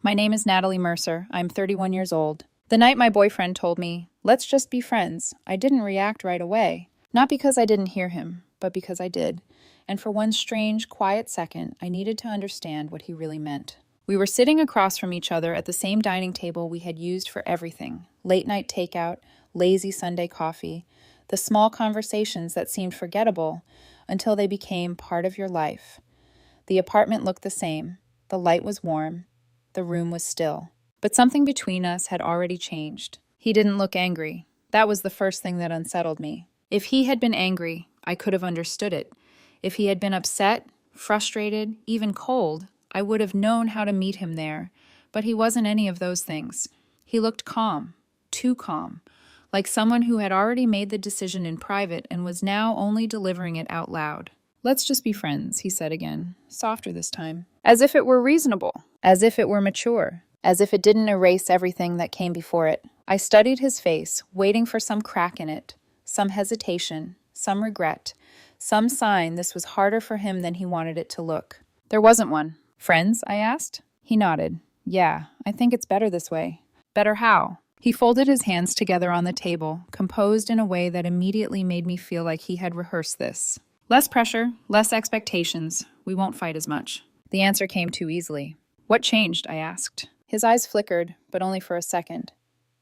My name is Natalie Mercer. I'm 31 years old. The night my boyfriend told me, let's just be friends, I didn't react right away. Not because I didn't hear him, but because I did. And for one strange, quiet second, I needed to understand what he really meant. We were sitting across from each other at the same dining table we had used for everything: late night takeout, lazy Sunday coffee, the small conversations that seemed forgettable until they became part of your life. The apartment looked the same. The light was warm. The room was still. But something between us had already changed. He didn't look angry. That was the first thing that unsettled me. If he had been angry, I could have understood it. If he had been upset, frustrated, even cold, I would have known how to meet him there. But he wasn't any of those things. He looked calm, too calm, like someone who had already made the decision in private and was now only delivering it out loud. Let's just be friends, he said again, softer this time. As if it were reasonable, as if it were mature, as if it didn't erase everything that came before it. I studied his face, waiting for some crack in it, some hesitation, some regret, some sign this was harder for him than he wanted it to look. There wasn't one. Friends? I asked. He nodded. Yeah, I think it's better this way. Better how? He folded his hands together on the table, composed in a way that immediately made me feel like he had rehearsed this. Less pressure, less expectations. We won't fight as much. The answer came too easily. What changed? I asked. His eyes flickered, but only for a second.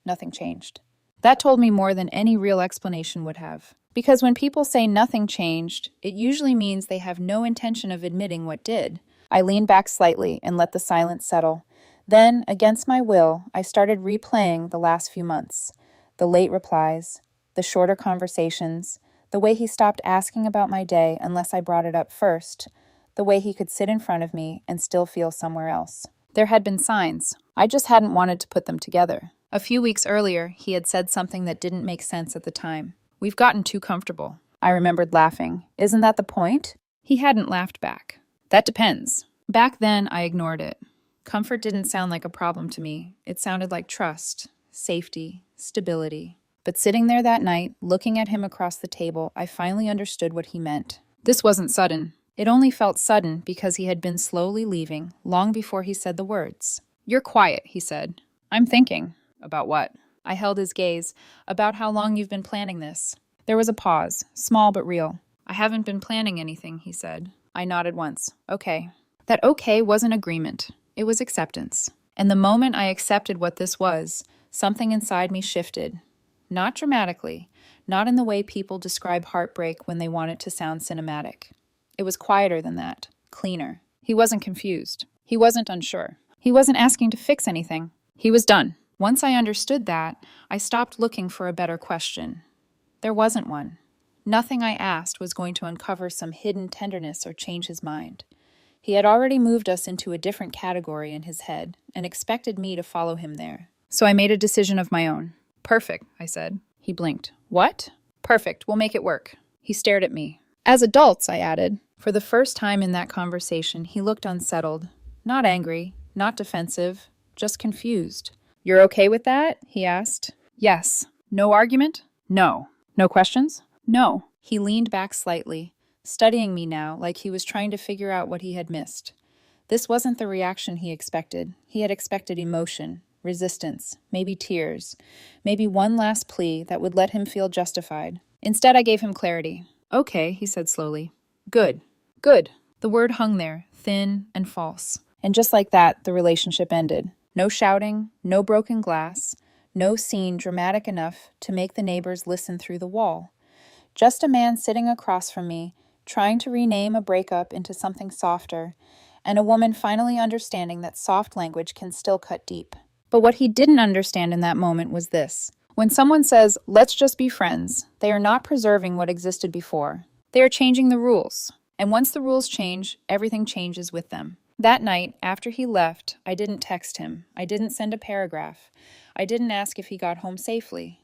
Nothing changed. That told me more than any real explanation would have. Because when people say nothing changed, it usually means they have no intention of admitting what did. I leaned back slightly and let the silence settle. Then, against my will, I started replaying the last few months. The late replies, the shorter conversations, the way he stopped asking about my day unless I brought it up first, the way he could sit in front of me and still feel somewhere else. There had been signs. I just hadn't wanted to put them together. A few weeks earlier, he had said something that didn't make sense at the time. We've gotten too comfortable. I remembered laughing. Isn't that the point? He hadn't laughed back. That depends. Back then, I ignored it. Comfort didn't sound like a problem to me. It sounded like trust, safety, stability. But sitting there that night, looking at him across the table, I finally understood what he meant. This wasn't sudden. It only felt sudden because he had been slowly leaving, long before he said the words. You're quiet, he said. I'm thinking. About what? I held his gaze. About how long you've been planning this. There was a pause, small but real. I haven't been planning anything, he said. I nodded once. Okay. That okay wasn't agreement. It was acceptance. And the moment I accepted what this was, something inside me shifted. Not dramatically, not in the way people describe heartbreak when they want it to sound cinematic. It was quieter than that, cleaner. He wasn't confused. He wasn't unsure. He wasn't asking to fix anything. He was done. Once I understood that, I stopped looking for a better question. There wasn't one. Nothing I asked was going to uncover some hidden tenderness or change his mind. He had already moved us into a different category in his head and expected me to follow him there. So I made a decision of my own. Perfect, I said. He blinked. What? Perfect, we'll make it work. He stared at me. As adults, I added. For the first time in that conversation, he looked unsettled. Not angry, not defensive, just confused. You're okay with that? He asked. Yes. No argument? No. No questions? No. He leaned back slightly, studying me now like he was trying to figure out what he had missed. This wasn't the reaction he expected. He had expected emotion, resistance, maybe tears, maybe one last plea that would let him feel justified. Instead, I gave him clarity. Okay, he said slowly. Good. Good. The word hung there, thin and false. And just like that, the relationship ended. No shouting, no broken glass, no scene dramatic enough to make the neighbors listen through the wall. Just a man sitting across from me, trying to rename a breakup into something softer, and a woman finally understanding that soft language can still cut deep. But what he didn't understand in that moment was this. When someone says, let's just be friends, they are not preserving what existed before. They are changing the rules. And once the rules change, everything changes with them. That night, after he left, I didn't text him. I didn't send a paragraph. I didn't ask if he got home safely.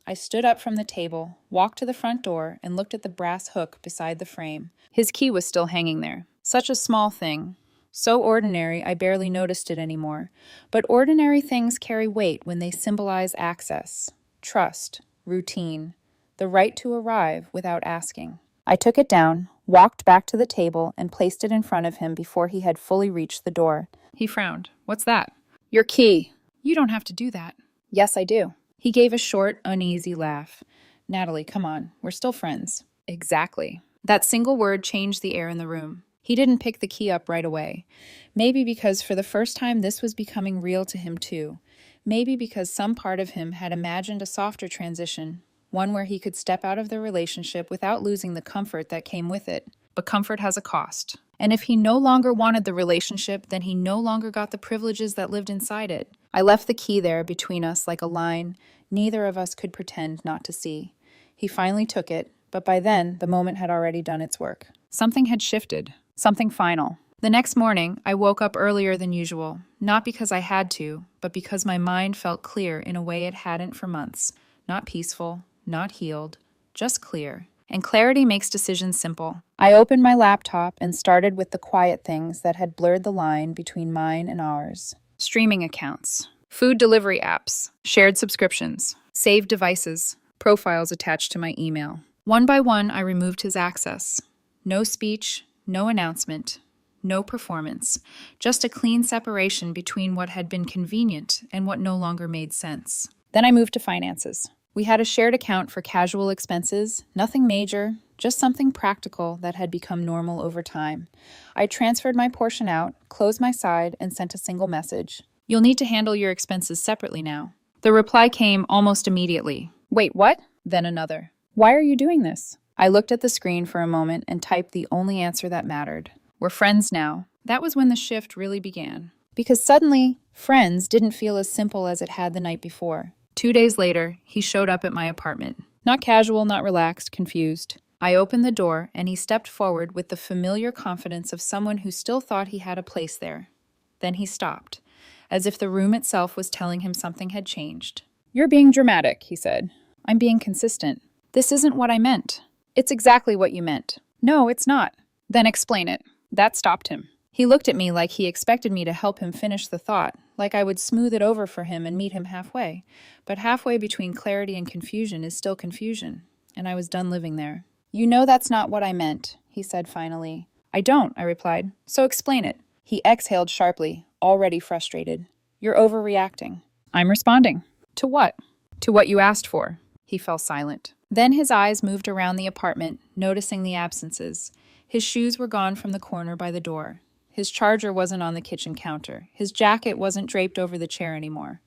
I stood up from the table, walked to the front door, and looked at the brass hook beside the frame. His key was still hanging there. Such a small thing. So ordinary, I barely noticed it anymore. But ordinary things carry weight when they symbolize access, trust, routine, the right to arrive without asking. I took it down, walked back to the table, and placed it in front of him before he had fully reached the door. He frowned. What's that? Your key. You don't have to do that. Yes, I do. He gave a short, uneasy laugh. Natalie, come on. We're still friends. Exactly. That single word changed the air in the room. He didn't pick the key up right away. Maybe because for the first time this was becoming real to him too. Maybe because some part of him had imagined a softer transition, one where he could step out of the relationship without losing the comfort that came with it. But comfort has a cost. And if he no longer wanted the relationship, then he no longer got the privileges that lived inside it. I left the key there between us like a line neither of us could pretend not to see. He finally took it, but by then, the moment had already done its work. Something had shifted. Something final. The next morning, I woke up earlier than usual, not because I had to, but because my mind felt clear in a way it hadn't for months. Not peaceful, not healed, just clear. And clarity makes decisions simple. I opened my laptop and started with the quiet things that had blurred the line between mine and ours. Streaming accounts, food delivery apps, shared subscriptions, saved devices, profiles attached to my email. One by one, I removed his access. No speech, no announcement, no performance, just a clean separation between what had been convenient and what no longer made sense. Then I moved to finances. We had a shared account for casual expenses, nothing major, just something practical that had become normal over time. I transferred my portion out, closed my side, and sent a single message. You'll need to handle your expenses separately now. The reply came almost immediately. Wait, what? Then another. Why are you doing this? I looked at the screen for a moment and typed the only answer that mattered. We're friends now. That was when the shift really began. Because suddenly, friends didn't feel as simple as it had the night before. 2 days later, he showed up at my apartment. Not casual, not relaxed, confused. I opened the door, and he stepped forward with the familiar confidence of someone who still thought he had a place there. Then he stopped, as if the room itself was telling him something had changed. You're being dramatic, he said. I'm being consistent. This isn't what I meant. It's exactly what you meant. No, it's not. Then explain it. That stopped him. He looked at me like he expected me to help him finish the thought, like I would smooth it over for him and meet him halfway. But halfway between clarity and confusion is still confusion, and I was done living there. You know that's not what I meant, he said finally. I don't, I replied. So explain it. He exhaled sharply, already frustrated. You're overreacting. I'm responding. To what? To what you asked for. He fell silent. Then his eyes moved around the apartment, noticing the absences. His shoes were gone from the corner by the door. His charger wasn't on the kitchen counter. His jacket wasn't draped over the chair anymore.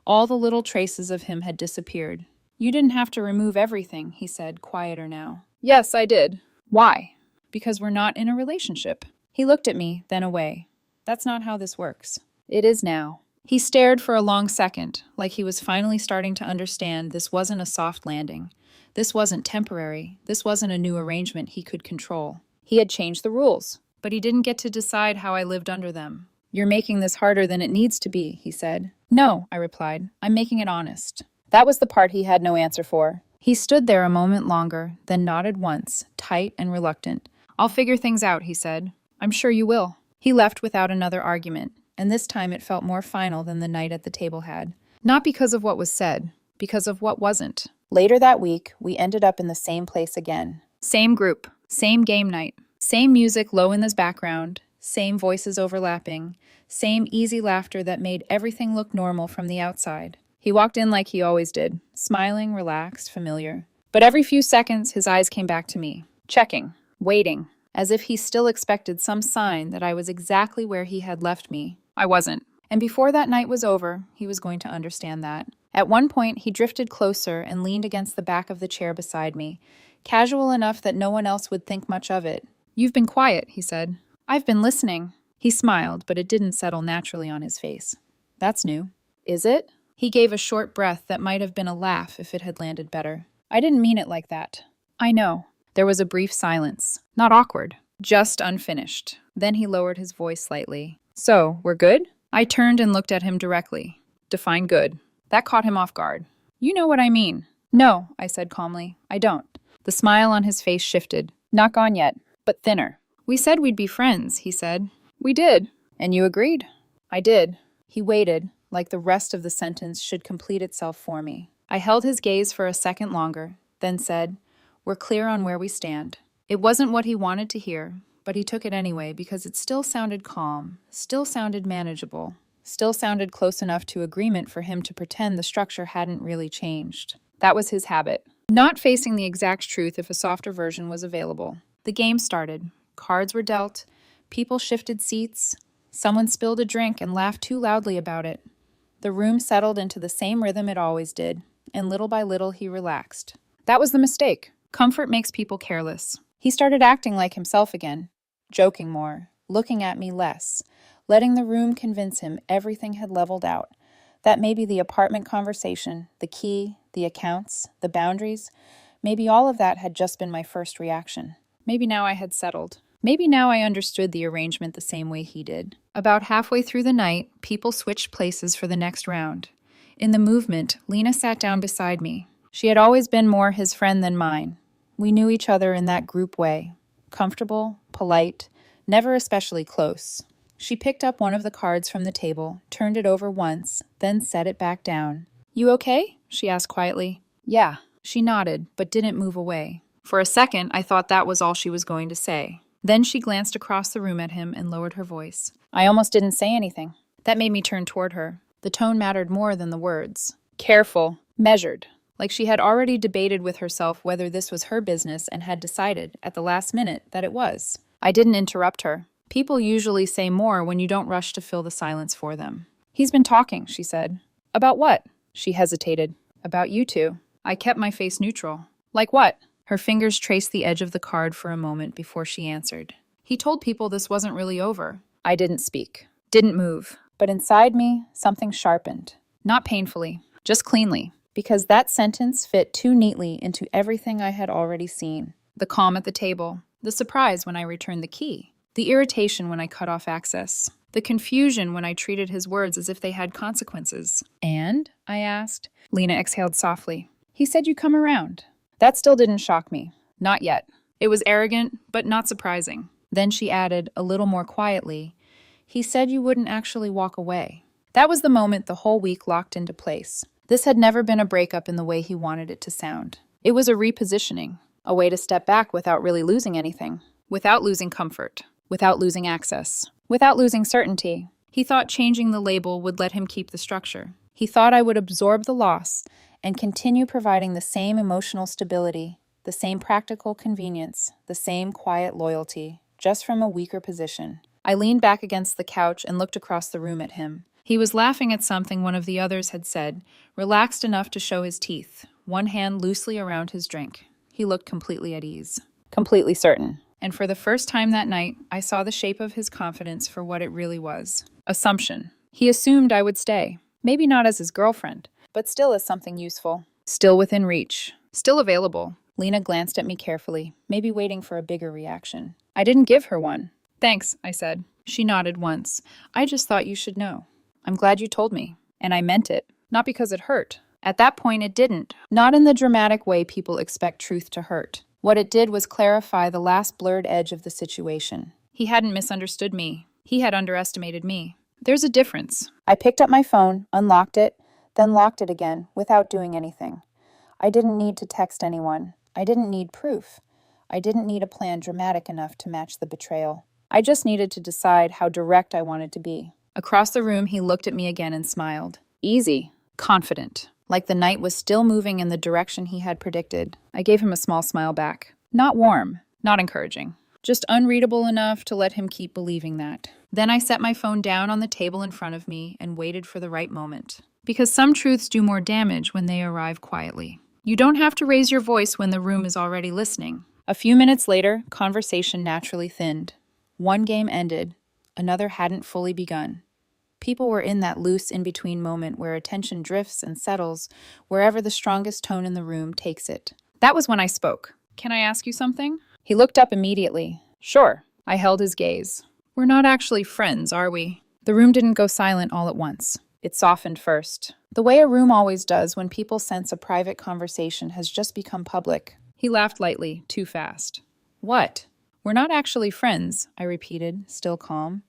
All the little traces of him had disappeared. You didn't have to remove everything, he said, quieter now. Yes, I did. Why? Because we're not in a relationship. He looked at me, then away. That's not how this works. It is now. He stared for a long second, like he was finally starting to understand this wasn't a soft landing. This wasn't temporary. This wasn't a new arrangement he could control. He had changed the rules, but he didn't get to decide how I lived under them. You're making this harder than it needs to be, he said. No, I replied. I'm making it honest. That was the part he had no answer for. He stood there a moment longer, then nodded once, tight and reluctant. I'll figure things out, he said. I'm sure you will. He left without another argument, and this time it felt more final than the night at the table had. Not because of what was said, because of what wasn't. Later that week, we ended up in the same place again. Same group, same game night, same music low in the background, same voices overlapping, same easy laughter that made everything look normal from the outside. He walked in like he always did, smiling, relaxed, familiar. But every few seconds, his eyes came back to me, checking, waiting, as if he still expected some sign that I was exactly where he had left me. I wasn't. And before that night was over, he was going to understand that. At one point, he drifted closer and leaned against the back of the chair beside me, casual enough that no one else would think much of it. You've been quiet, he said. I've been listening. He smiled, but it didn't settle naturally on his face. That's new. Is it? He gave a short breath that might have been a laugh if it had landed better. I didn't mean it like that. I know. There was a brief silence. Not awkward. Just unfinished. Then he lowered his voice slightly. So, we're good? I turned and looked at him directly. Define good. That caught him off guard. You know what I mean. No, I said calmly. I don't. The smile on his face shifted. Not gone yet, but thinner. We said we'd be friends, he said. We did. And you agreed? I did. He waited, like the rest of the sentence should complete itself for me. I held his gaze for a second longer, then said, We're clear on where we stand. It wasn't what he wanted to hear, but he took it anyway because it still sounded calm, still sounded manageable. still sounded close enough to agreement for him to pretend the structure hadn't really changed. That was his habit. Not facing the exact truth if a softer version was available. The game started. Cards were dealt. People shifted seats. Someone spilled a drink and laughed too loudly about it. The room settled into the same rhythm it always did, and little by little he relaxed. That was the mistake. Comfort makes people careless. He started acting like himself again, joking more, looking at me less, letting the room convince him everything had leveled out, that maybe the apartment conversation, the key, the accounts, the boundaries, maybe all of that had just been my first reaction. Maybe now I had settled. Maybe now I understood the arrangement the same way he did. About halfway through the night, people switched places for the next round. In the movement, Lena sat down beside me. She had always been more his friend than mine. We knew each other in that group way. Comfortable, polite, never especially close. She picked up one of the cards from the table, turned it over once, then set it back down. "You okay?" she asked quietly. "Yeah." She nodded, but didn't move away. For a second, I thought that was all she was going to say. Then she glanced across the room at him and lowered her voice. I almost didn't say anything. That made me turn toward her. The tone mattered more than the words. Careful, measured. Like she had already debated with herself whether this was her business and had decided, at the last minute, that it was. I didn't interrupt her. People usually say more when you don't rush to fill the silence for them. "He's been talking," she said. "About what?" She hesitated. "About you two." I kept my face neutral. "Like what?" Her fingers traced the edge of the card for a moment before she answered. "He told people this wasn't really over." I didn't speak. Didn't move. But inside me, something sharpened. Not painfully, just cleanly. Because that sentence fit too neatly into everything I had already seen. The calm at the table. The surprise when I returned the key. The irritation when I cut off access. The confusion when I treated his words as if they had consequences. "And?" I asked. Lena exhaled softly. "He said you come around." That still didn't shock me. Not yet. It was arrogant, but not surprising. Then she added, a little more quietly, "He said you wouldn't actually walk away." That was the moment the whole week locked into place. This had never been a breakup in the way he wanted it to sound. It was a repositioning, a way to step back without really losing anything, without losing comfort, without losing access, without losing certainty. He thought changing the label would let him keep the structure. He thought I would absorb the loss and continue providing the same emotional stability, the same practical convenience, the same quiet loyalty, just from a weaker position. I leaned back against the couch and looked across the room at him. He was laughing at something one of the others had said, relaxed enough to show his teeth, one hand loosely around his drink. He looked completely at ease. Completely certain. And for the first time that night, I saw the shape of his confidence for what it really was. Assumption. He assumed I would stay. Maybe not as his girlfriend, but still as something useful. Still within reach. Still available. Lena glanced at me carefully, maybe waiting for a bigger reaction. I didn't give her one. "Thanks," I said. She nodded once. "I just thought you should know. I'm glad you told me." And I meant it. Not because it hurt. At that point, it didn't. Not in the dramatic way people expect truth to hurt. What it did was clarify the last blurred edge of the situation. He hadn't misunderstood me. He had underestimated me. There's a difference. I picked up my phone, unlocked it, then locked it again, without doing anything. I didn't need to text anyone. I didn't need proof. I didn't need a plan dramatic enough to match the betrayal. I just needed to decide how direct I wanted to be. Across the room, he looked at me again and smiled. Easy. Confident. Like the night was still moving in the direction he had predicted. I gave him a small smile back. Not warm. Not encouraging. Just unreadable enough to let him keep believing that. Then I set my phone down on the table in front of me and waited for the right moment. Because some truths do more damage when they arrive quietly. You don't have to raise your voice when the room is already listening. A few minutes later, conversation naturally thinned. One game ended. Another hadn't fully begun. People were in that loose in-between moment where attention drifts and settles wherever the strongest tone in the room takes it. That was when I spoke. "Can I ask you something?" He looked up immediately. "Sure." I held his gaze. "We're not actually friends, are we?" The room didn't go silent all at once. It softened first. The way a room always does when people sense a private conversation has just become public. He laughed lightly, too fast. "What?" "We're not actually friends," I repeated, still calm.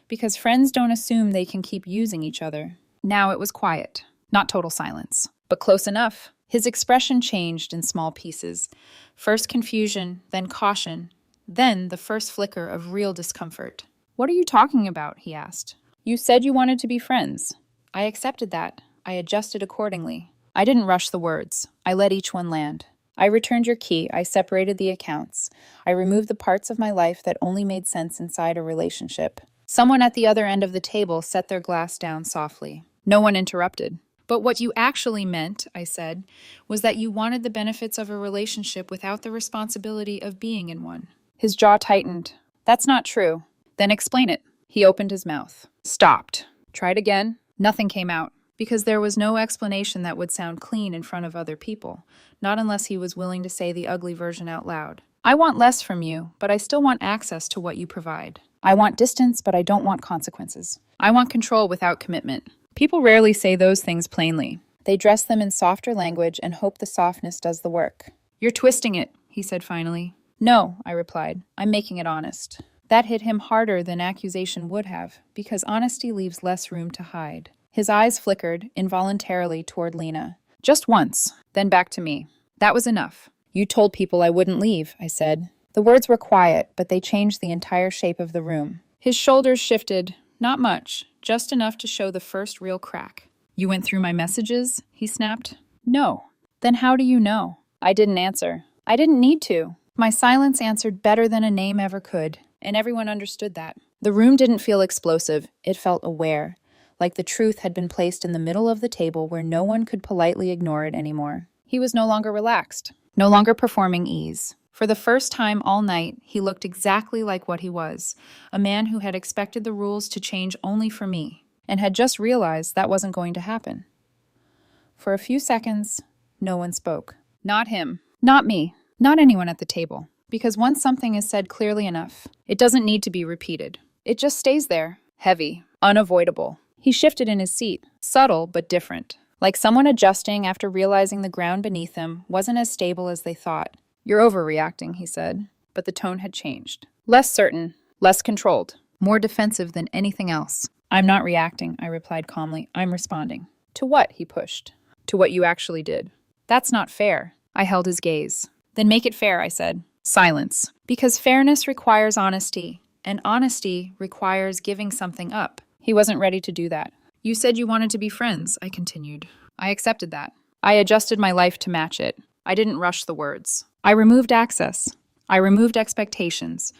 "Because friends don't assume they can keep using each other." Now it was quiet. Not total silence, but close enough. His expression changed in small pieces. First confusion, then caution, then the first flicker of real discomfort. "What are you talking about?" he asked. You said you wanted to be friends. I accepted that. I adjusted accordingly. I didn't rush the words. I let each one land. I returned your key. I separated the accounts. I removed the parts of my life that only made sense inside a relationship. Someone at the other end of the table set their glass down softly. No one interrupted. But what you actually meant, I said, was that you wanted the benefits of a relationship without the responsibility of being in one. His jaw tightened. That's not true. Then explain it. He opened his mouth. Stopped. Tried again. Nothing came out. Because there was no explanation that would sound clean in front of other people, not unless he was willing to say the ugly version out loud. I want less from you, but I still want access to what you provide. I want distance, but I don't want consequences. I want control without commitment. People rarely say those things plainly. They dress them in softer language and hope the softness does the work. You're twisting it, he said finally. No, I replied. I'm making it honest. That hit him harder than accusation would have, because honesty leaves less room to hide. His eyes flickered, involuntarily, toward Lena. Just once, then back to me. That was enough. You told people I wouldn't leave, I said. The words were quiet, but they changed the entire shape of the room. His shoulders shifted, not much, just enough to show the first real crack. You went through my messages? He snapped. No. Then how do you know? I didn't answer. I didn't need to. My silence answered better than a name ever could, and everyone understood that. The room didn't feel explosive, it felt aware. Like the truth had been placed in the middle of the table where no one could politely ignore it anymore. He was no longer relaxed, no longer performing ease. For the first time all night, he looked exactly like what he was, a man who had expected the rules to change only for me, and had just realized that wasn't going to happen. For a few seconds, no one spoke. Not him, not me, not anyone at the table. Because once something is said clearly enough, it doesn't need to be repeated. It just stays there, heavy, unavoidable. He shifted in his seat, subtle but different, like someone adjusting after realizing the ground beneath them wasn't as stable as they thought. You're overreacting, he said, but the tone had changed. Less certain, less controlled, more defensive than anything else. I'm not reacting, I replied calmly. I'm responding. To what? He pushed. To what you actually did. That's not fair. I held his gaze. Then make it fair, I said. Silence. Because fairness requires honesty, and honesty requires giving something up. He wasn't ready to do that. You said you wanted to be friends, I continued. I accepted that. I adjusted my life to match it. I didn't rush the words. I removed access. I removed expectations.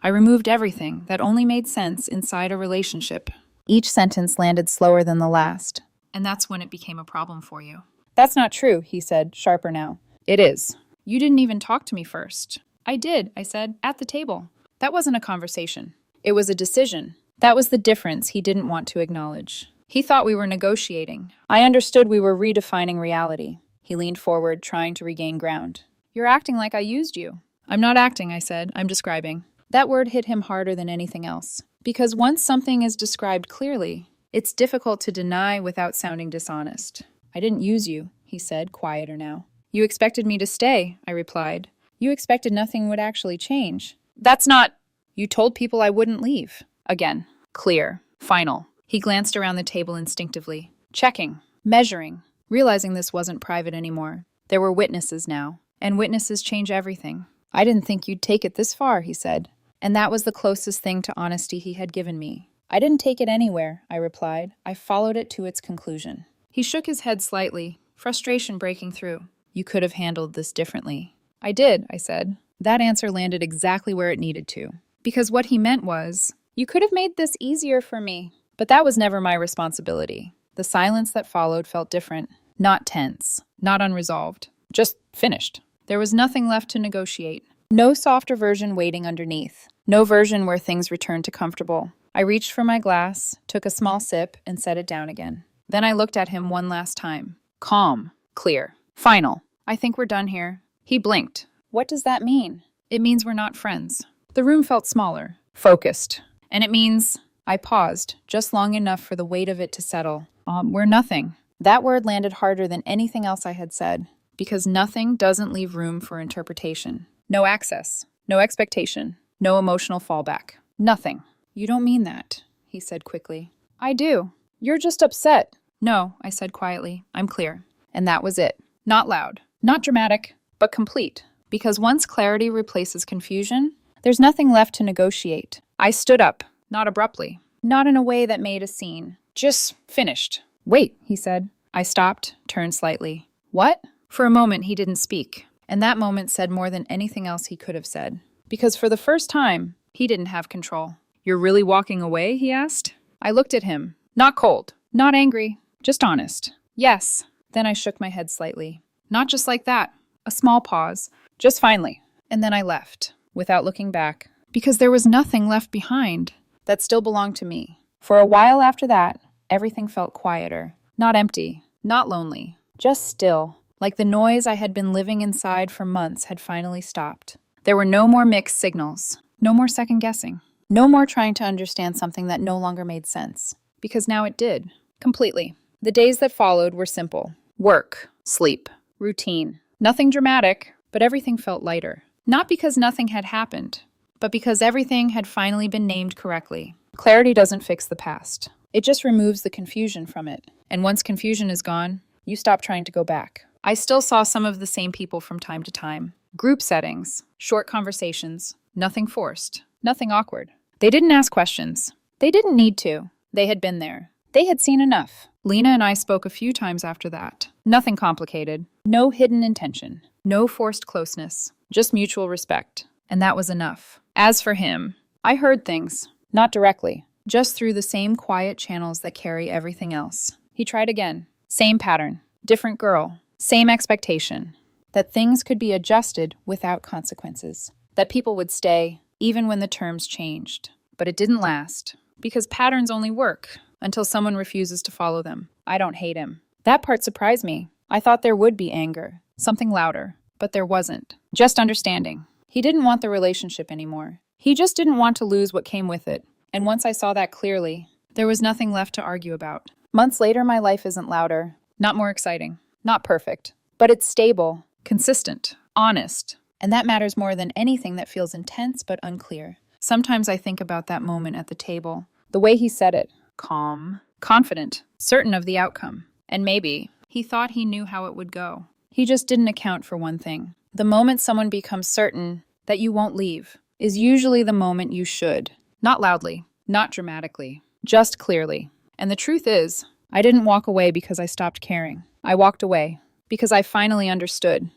I removed everything that only made sense inside a relationship. Each sentence landed slower than the last. And that's when it became a problem for you. That's not true, he said, sharper now. It is. You didn't even talk to me first. I did, I said, at the table. That wasn't a conversation. It was a decision. That was the difference he didn't want to acknowledge. He thought we were negotiating. I understood we were redefining reality. He leaned forward, trying to regain ground. You're acting like I used you. I'm not acting, I said. I'm describing. That word hit him harder than anything else. Because once something is described clearly, it's difficult to deny without sounding dishonest. I didn't use you, he said, quieter now. You expected me to stay, I replied. You expected nothing would actually change. That's not... You told people I wouldn't leave. Again. Clear. Final. He glanced around the table instinctively. Checking. Measuring. Realizing this wasn't private anymore. There were witnesses now. And witnesses change everything. I didn't think you'd take it this far, he said. And that was the closest thing to honesty he had given me. I didn't take it anywhere, I replied. I followed it to its conclusion. He shook his head slightly, frustration breaking through. You could have handled this differently. I did, I said. That answer landed exactly where it needed to. Because what he meant was, you could have made this easier for me. But that was never my responsibility. The silence that followed felt different. Not tense. Not unresolved. Just finished. There was nothing left to negotiate. No softer version waiting underneath. No version where things returned to comfortable. I reached for my glass, took a small sip, and set it down again. Then I looked at him one last time. Calm. Clear. Final. I think we're done here. He blinked. What does that mean? It means we're not friends. The room felt smaller. Focused. And it means... I paused, just long enough for the weight of it to settle. We're nothing. That word landed harder than anything else I had said. Because nothing doesn't leave room for interpretation. No access. No expectation. No emotional fallback. Nothing. You don't mean that, he said quickly. I do. You're just upset. No, I said quietly. I'm clear. And that was it. Not loud. Not dramatic. But complete. Because once clarity replaces confusion, there's nothing left to negotiate. I stood up. Not abruptly, Not in a way that made a scene. Just finished. Wait, he said. I stopped, turned slightly. What? For a moment, he didn't speak. And that moment said more than anything else he could have said. Because for the first time, he didn't have control. You're really walking away? He asked. I looked at him. Not cold. Not angry. Just honest. Yes. Then I shook my head slightly. Not just like that. A small pause. Just finally. And then I left, without looking back. Because there was nothing left behind that still belonged to me. For a while after that, everything felt quieter. Not empty. Not lonely. Just still. Like the noise I had been living inside for months had finally stopped. There were no more mixed signals. No more second guessing. No more trying to understand something that no longer made sense. Because now it did. Completely. The days that followed were simple. Work. Sleep. Routine. Nothing dramatic, but everything felt lighter. Not because nothing had happened, but because everything had finally been named correctly. Clarity doesn't fix the past. It just removes the confusion from it. And once confusion is gone, you stop trying to go back. I still saw some of the same people from time to time. Group settings, short conversations, nothing forced, nothing awkward. They didn't ask questions. They didn't need to. They had been there. They had seen enough. Lena and I spoke a few times after that. Nothing complicated. No hidden intention. No forced closeness. Just mutual respect. And that was enough. As for him, I heard things. Not directly. Just through the same quiet channels that carry everything else. He tried again. Same pattern. Different girl. Same expectation. That things could be adjusted without consequences. That people would stay, even when the terms changed. But it didn't last. Because patterns only work until someone refuses to follow them. I don't hate him. That part surprised me. I thought there would be anger. Something louder. But there wasn't. Just understanding. He didn't want the relationship anymore. He just didn't want to lose what came with it. And once I saw that clearly, there was nothing left to argue about. Months later, my life isn't louder. Not more exciting. Not perfect. But it's stable. Consistent. Honest. And that matters more than anything that feels intense but unclear. Sometimes I think about that moment at the table. The way he said it. Calm. Confident. Certain of the outcome. And maybe he thought he knew how it would go. He just didn't account for one thing. The moment someone becomes certain that you won't leave is usually the moment you should. Not loudly. Not dramatically. Just clearly. And the truth is, I didn't walk away because I stopped caring. I walked away because I finally understood